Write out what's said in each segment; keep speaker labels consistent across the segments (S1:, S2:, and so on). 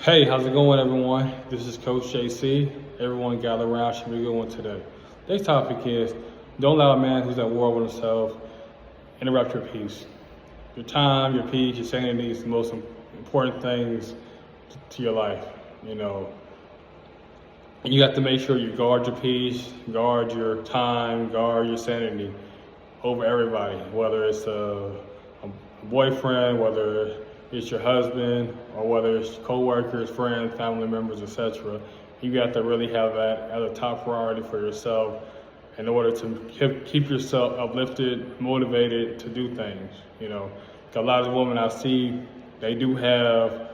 S1: Hey, how's it going, everyone? This is Coach JC. Everyone gather around. Should be a good one today. Today's topic is don't allow a man who's at war with himself interrupt your peace. Your time, your peace, your sanity is the most important things to your life. You know, and you have to make sure you guard your peace, guard your time, guard your sanity over everybody, whether it's a boyfriend, whether it's your husband, or whether it's co-workers, friends, family members, etc. You got to really have that as a top priority for yourself in order to keep yourself uplifted, motivated to do things. You know, a lot of women I see, they do have,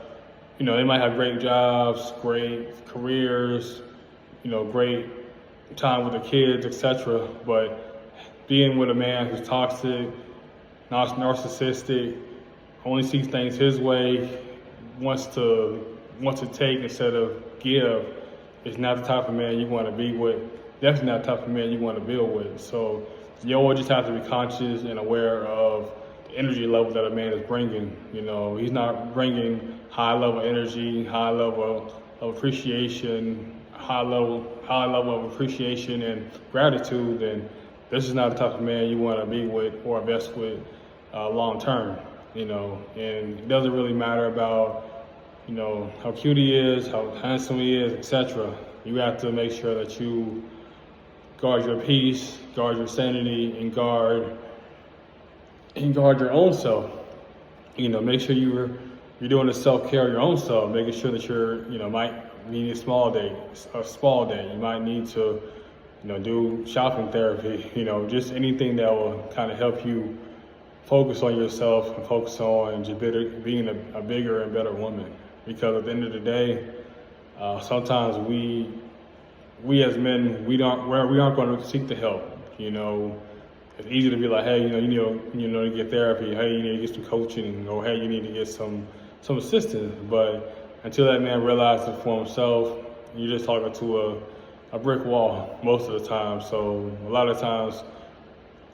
S1: they might have great jobs, great careers, great time with the kids, etc. But being with a man who's toxic, narcissistic, only sees things his way, wants to take instead of give, is not the type of man you want to be with. Definitely not the type of man you want to build with. So you always just have to be conscious and aware of the energy level that a man is bringing. He's not bringing high level energy, high level of appreciation, high level of appreciation and gratitude. Then this is not the type of man you want to be with or invest with long term. And it doesn't really matter about, how cute he is, how handsome he is, etc. You have to make sure that you guard your peace, guard your sanity, and guard your own self. Make sure you're doing the self-care of your own self, making sure that you're, might need a small day. You might need to, do shopping therapy, just anything that will kind of help you focus on yourself and focus on just being a bigger and better woman. Because at the end of the day, sometimes we as men, we aren't going to seek the help. It's easy to be like, hey, you need to get therapy. Hey, you need to get some coaching, or hey, you need to get some assistance. But until that man realizes it for himself, you're just talking to a brick wall most of the time. So a lot of times,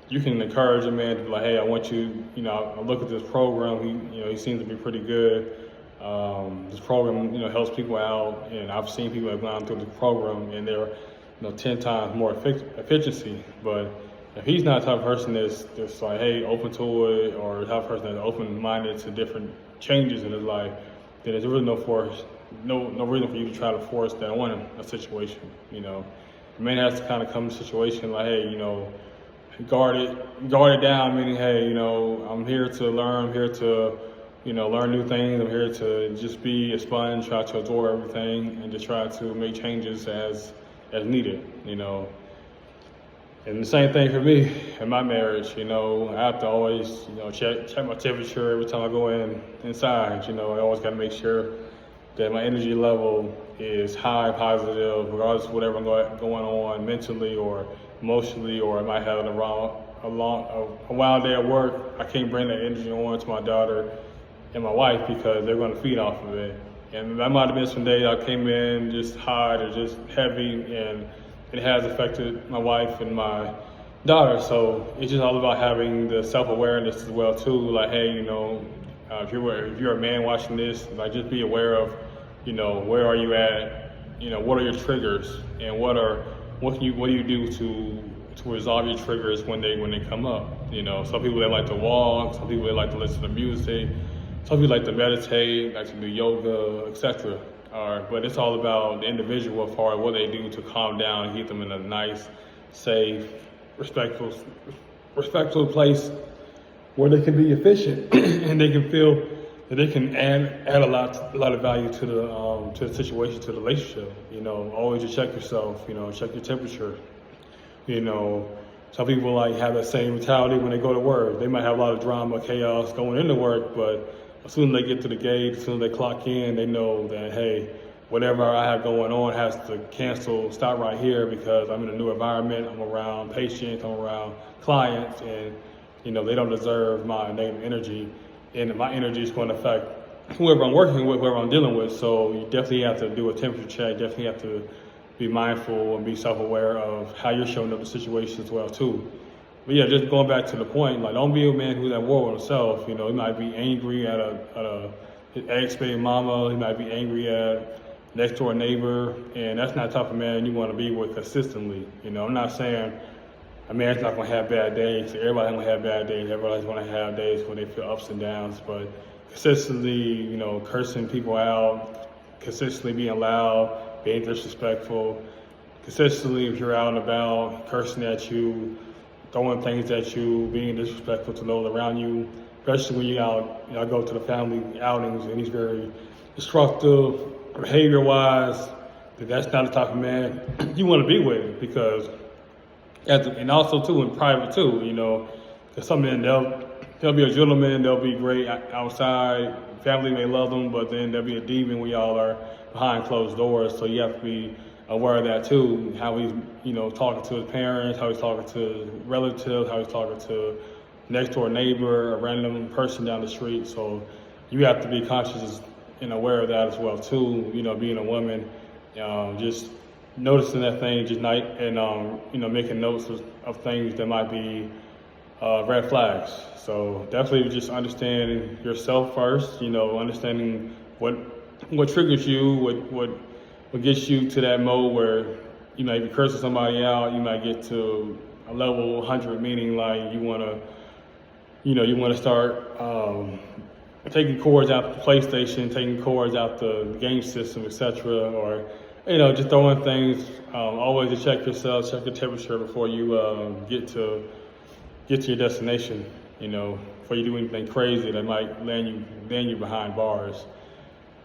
S1: you can encourage a man to be like, hey, I want you, I look at this program, he seems to be pretty good. This program, helps people out, and I've seen people have gone through the program and they're, 10 times more efficiency. But if he's not the type of person that's like, hey, open to it, or the type of person that's open-minded to different changes in his life, then there's really no reason for you to try to force that on him, a situation, The man has to kind of come to a situation like, hey, guard it down, meaning, hey, I'm here to learn, I'm here to, learn new things. I'm here to just be a sponge, try to absorb everything, and just try to make changes as needed, And the same thing for me in my marriage, I have to always, check my temperature every time I go inside, I always got to make sure that my energy level is high, positive, regardless of whatever going on mentally or emotionally, or I might have a wild day at work. I can't bring that energy on to my daughter and my wife because they're going to feed off of it. And that might have been some days I came in just hot or just heavy, and it has affected my wife and my daughter. So it's just all about having the self-awareness as well too. Like, hey, if you're a man watching this, like, just be aware of, where are you at? What are your triggers, and what do you do to resolve your triggers when they come up? Some people, they like to walk, some people, they like to listen to music, some people like to meditate, like to do yoga, etc. But it's all about the individual as far as what they do to calm down and keep them in a nice, safe, respectful place where they can be efficient and they can feel that they can add a lot of value to the situation, to the relationship. Always just check yourself. Check your temperature. Some people like have that same mentality when they go to work. They might have a lot of drama, chaos going into work, but as soon as they get to the gate, as soon as they clock in, they know that, hey, whatever I have going on has to stop right here because I'm in a new environment. I'm around patients, I'm around clients, and they don't deserve my negative energy, and my energy is going to affect whoever I'm working with, whoever I'm dealing with. So you definitely have to do a temperature check. Definitely have to be mindful and be self-aware of how you're showing up in situations as well too. But yeah, just going back to the point, like, don't be a man who's at war with himself. He might be angry at a his ex-baby mama, he might be angry at next door neighbor, and that's not the type of man you want to be with consistently. You know, I'm not saying a man's not going to have bad days. Everybody's going to have bad days. Everybody's going to have days when they feel ups and downs, but consistently, you know, cursing people out, consistently being loud, being disrespectful, consistently if you're out and about, cursing at you, throwing things at you, being disrespectful to those around you, especially when I go to the family outings and he's very destructive, behavior-wise, that's not the type of man you want to be with, because, and also too, in private too, you know, because some men, they'll be a gentleman, they'll be great outside, family may love them, but then there'll be a demon when y'all are behind closed doors, so you have to be aware of that too, how he's, you know, talking to his parents, how he's talking to relatives, how he's talking to next door neighbor, a random person down the street. So you have to be conscious and aware of that as well too, you know, being a woman, just noticing that thing just night and, you know, making notes of things that might be red flags. So definitely just understanding yourself first, you know, understanding what triggers you, what gets you to that mode where you might be cursing somebody out, you might get to a level 100, meaning like you want to start taking cords out the PlayStation, taking cords out the game system, etc., or you know, just throwing things. Always to check yourself, check your temperature before you get to your destination. You know, before you do anything crazy that might land you behind bars.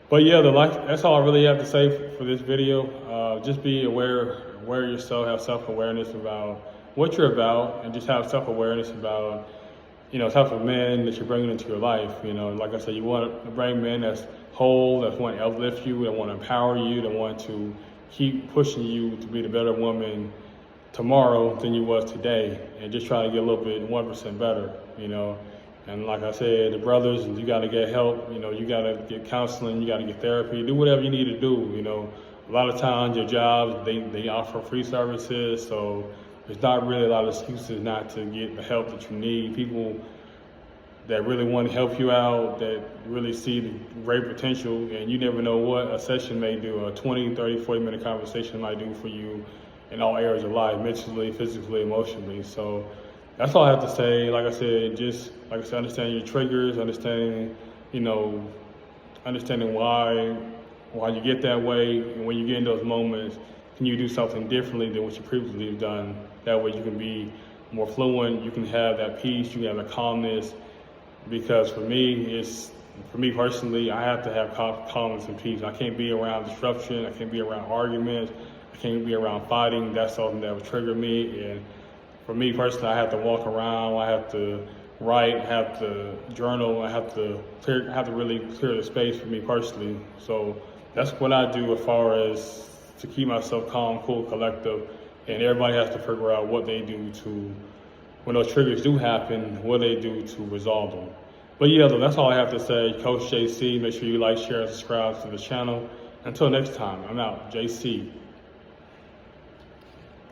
S1: But yeah, that's all I really have to say for this video. Just be aware of yourself, have self-awareness about what you're about, and just have self-awareness about, you know, type of men that you're bringing into your life. You know, like I said, you want to bring men that's whole, that want to uplift you, that want to empower you, that want to keep pushing you to be the better woman tomorrow than you was today, and just try to get a little bit 1% better, you know. And like I said, the brothers, you got to get help, you know, you got to get counseling, you got to get therapy, do whatever you need to do, you know. A lot of times your jobs, they offer free services, so there's not really a lot of excuses not to get the help that you need. People that really want to help you out, that really see the great potential, and you never know what a session may do. A 20, 30, 40-minute conversation might do for you in all areas of life, mentally, physically, emotionally. So that's all I have to say. Like I said, understanding your triggers, understanding why you get that way, and when you get in those moments, can you do something differently than what you previously have done? That way you can be more fluent, you can have that peace, you can have that calmness. Because for me personally, I have to have calmness and peace. I can't be around disruption, I can't be around arguments, I can't be around fighting. That's something that would trigger me. And for me personally, I have to walk around, I have to write, I have to journal, I have to really clear the space for me personally. So that's what I do as far as to keep myself calm, cool, collective, and everybody has to figure out what they do to, when those triggers do happen, what they do to resolve them. But yeah, though, that's all I have to say. Coach JC, make sure you like, share, and subscribe to the channel. Until next time, I'm out. JC.